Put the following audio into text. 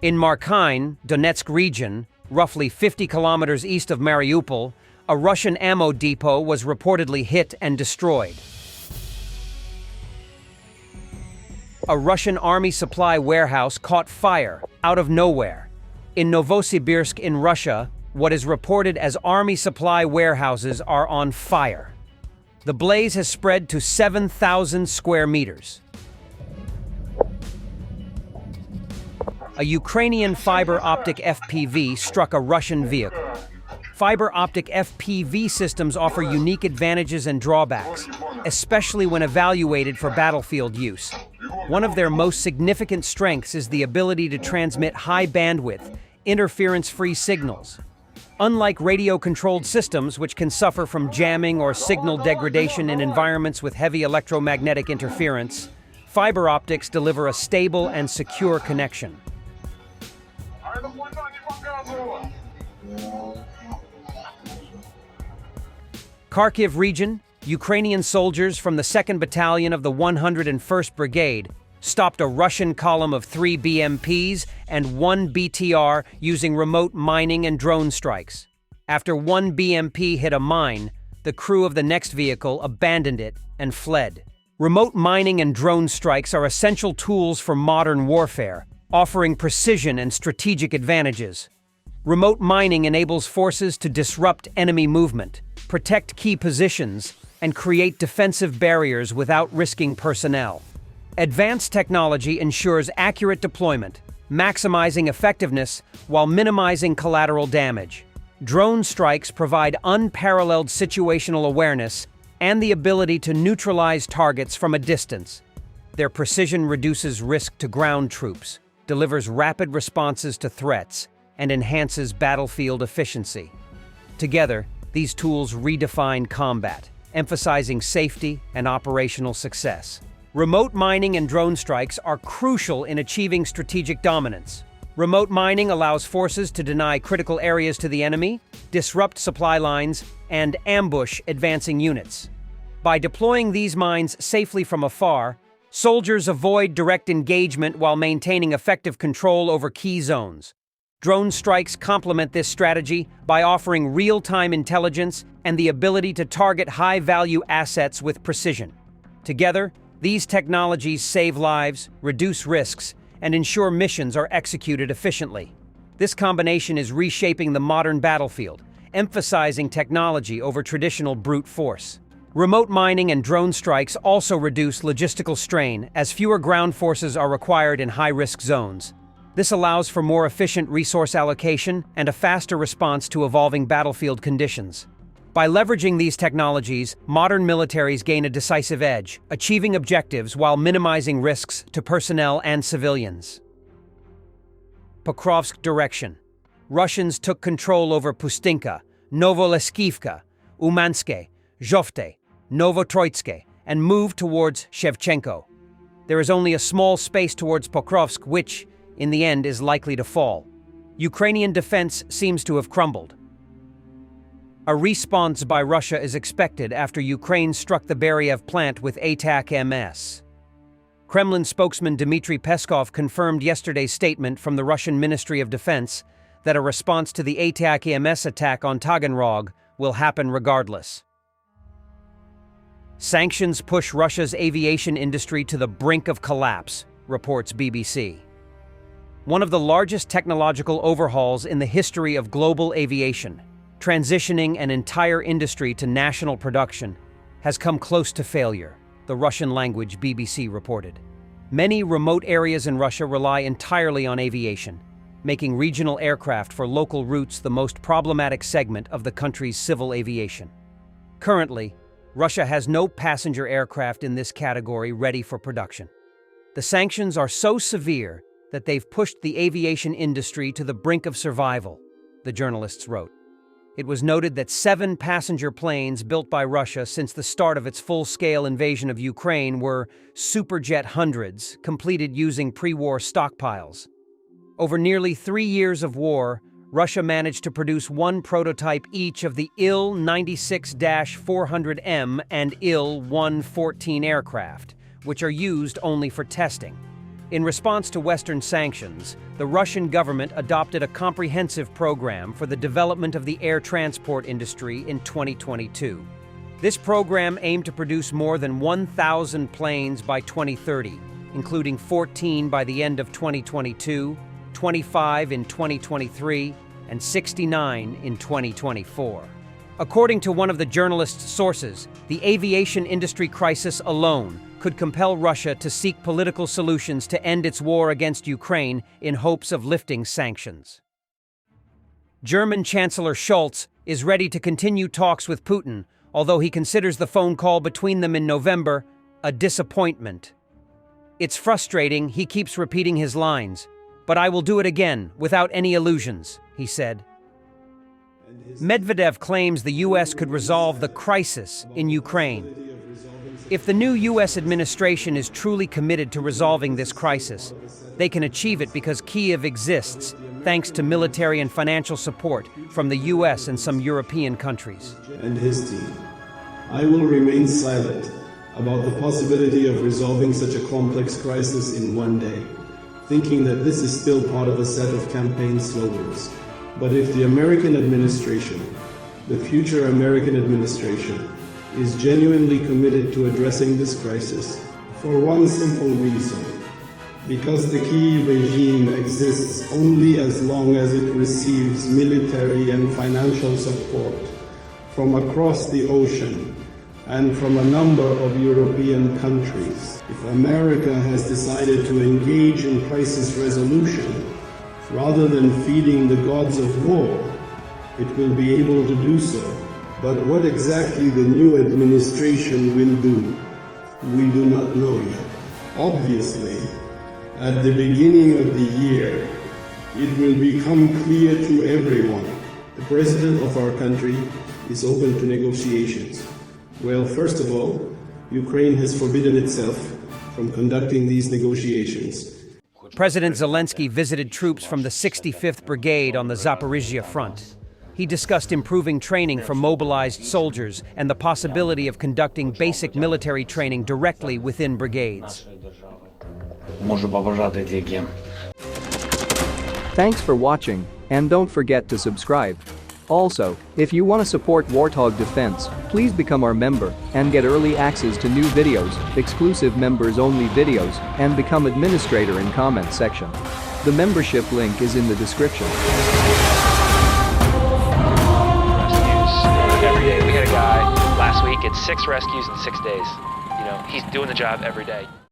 In Markine, Donetsk region, roughly 50 kilometers east of Mariupol, a Russian ammo depot was reportedly hit and destroyed. A Russian army supply warehouse caught fire out of nowhere. In Novosibirsk in Russia, what is reported as army supply warehouses are on fire. The blaze has spread to 7,000 square meters. A Ukrainian fiber optic FPV struck a Russian vehicle. Fiber optic FPV systems offer unique advantages and drawbacks, especially when evaluated for battlefield use. One of their most significant strengths is the ability to transmit high bandwidth, interference-free signals. Unlike radio-controlled systems, which can suffer from jamming or signal degradation in environments with heavy electromagnetic interference, fiber optics deliver a stable and secure connection. Kharkiv region, Ukrainian soldiers from the 2nd Battalion of the 101st Brigade stopped a Russian column of 3 BMPs and 1 BTR using remote mining and drone strikes. After 1 BMP hit a mine, the crew of the next vehicle abandoned it and fled. Remote mining and drone strikes are essential tools for modern warfare, offering precision and strategic advantages. Remote mining enables forces to disrupt enemy movement, protect key positions, and create defensive barriers without risking personnel. Advanced technology ensures accurate deployment, maximizing effectiveness while minimizing collateral damage. Drone strikes provide unparalleled situational awareness and the ability to neutralize targets from a distance. Their precision reduces risk to ground troops, delivers rapid responses to threats, and enhances battlefield efficiency. Together, these tools redefine combat, emphasizing safety and operational success. Remote mining and drone strikes are crucial in achieving strategic dominance. Remote mining allows forces to deny critical areas to the enemy, disrupt supply lines, and ambush advancing units. By deploying these mines safely from afar, soldiers avoid direct engagement while maintaining effective control over key zones. Drone strikes complement this strategy by offering real-time intelligence and the ability to target high-value assets with precision. Together, these technologies save lives, reduce risks, and ensure missions are executed efficiently. This combination is reshaping the modern battlefield, emphasizing technology over traditional brute force. Remote mining and drone strikes also reduce logistical strain as fewer ground forces are required in high-risk zones. This allows for more efficient resource allocation and a faster response to evolving battlefield conditions. By leveraging these technologies, modern militaries gain a decisive edge, achieving objectives while minimizing risks to personnel and civilians. Pokrovsk direction. Russians took control over Pustinka, Novoleskivka, Umanske, Zhovte, Novotroitske, and moved towards Shevchenko. There is only a small space towards Pokrovsk which, in the end, is likely to fall. Ukrainian defense seems to have crumbled. A response by Russia is expected after Ukraine struck the Beriev plant with ATAK-MS. Kremlin spokesman Dmitry Peskov confirmed yesterday's statement from the Russian Ministry of Defense that a response to the ATAK-MS attack on Taganrog will happen regardless. Sanctions push Russia's aviation industry to the brink of collapse, reports BBC. One of the largest technological overhauls in the history of global aviation, transitioning an entire industry to national production, has come close to failure, the Russian-language BBC reported. Many remote areas in Russia rely entirely on aviation, making regional aircraft for local routes the most problematic segment of the country's civil aviation. Currently, Russia has no passenger aircraft in this category ready for production. The sanctions are so severe that they've pushed the aviation industry to the brink of survival, the journalists wrote. It was noted that 7 passenger planes built by Russia since the start of its full-scale invasion of Ukraine were Superjet hundreds, completed using pre-war stockpiles. Over nearly 3 years of war, Russia managed to produce one prototype each of the Il-96-400M and Il-114 aircraft, which are used only for testing. In response to Western sanctions, the Russian government adopted a comprehensive program for the development of the air transport industry in 2022. This program aimed to produce more than 1,000 planes by 2030, including 14 by the end of 2022, 25 in 2023, and 69 in 2024. According to one of the journalist's sources, the aviation industry crisis alone could compel Russia to seek political solutions to end its war against Ukraine in hopes of lifting sanctions. German Chancellor Scholz is ready to continue talks with Putin, although he considers the phone call between them in November a disappointment. "It's frustrating, he keeps repeating his lines, but I will do it again, without any illusions," he said. Medvedev claims the U.S. could resolve the crisis in Ukraine. If the new U.S. administration is truly committed to resolving this crisis, they can achieve it because Kyiv exists thanks to military and financial support from the U.S. and some European countries. And his team. I will remain silent about the possibility of resolving such a complex crisis in one day, thinking that this is still part of a set of campaign slogans. But if the American administration, the future American administration, is genuinely committed to addressing this crisis, for one simple reason, because the Kyiv regime exists only as long as it receives military and financial support from across the ocean and from a number of European countries. If America has decided to engage in crisis resolution, rather than feeding the gods of war, it will be able to do so. But what exactly the new administration will do, we do not know yet. Obviously, at the beginning of the year, it will become clear to everyone. The president of our country is open to negotiations. Well, first of all, Ukraine has forbidden itself from conducting these negotiations. President Zelensky visited troops from the 65th Brigade on the Zaporizhzhia front. He discussed improving training for mobilized soldiers and the possibility of conducting basic military training directly within brigades. Thanks for watching, and don't forget to subscribe. Also, if you want to support Warthog Defense, please become our member and get early access to new videos, exclusive members-only videos, and become administrator in comment section. The membership link is in the description. Every day. We had a guy last week, it's 6 rescues in 6 days. You know, he's doing the job every day.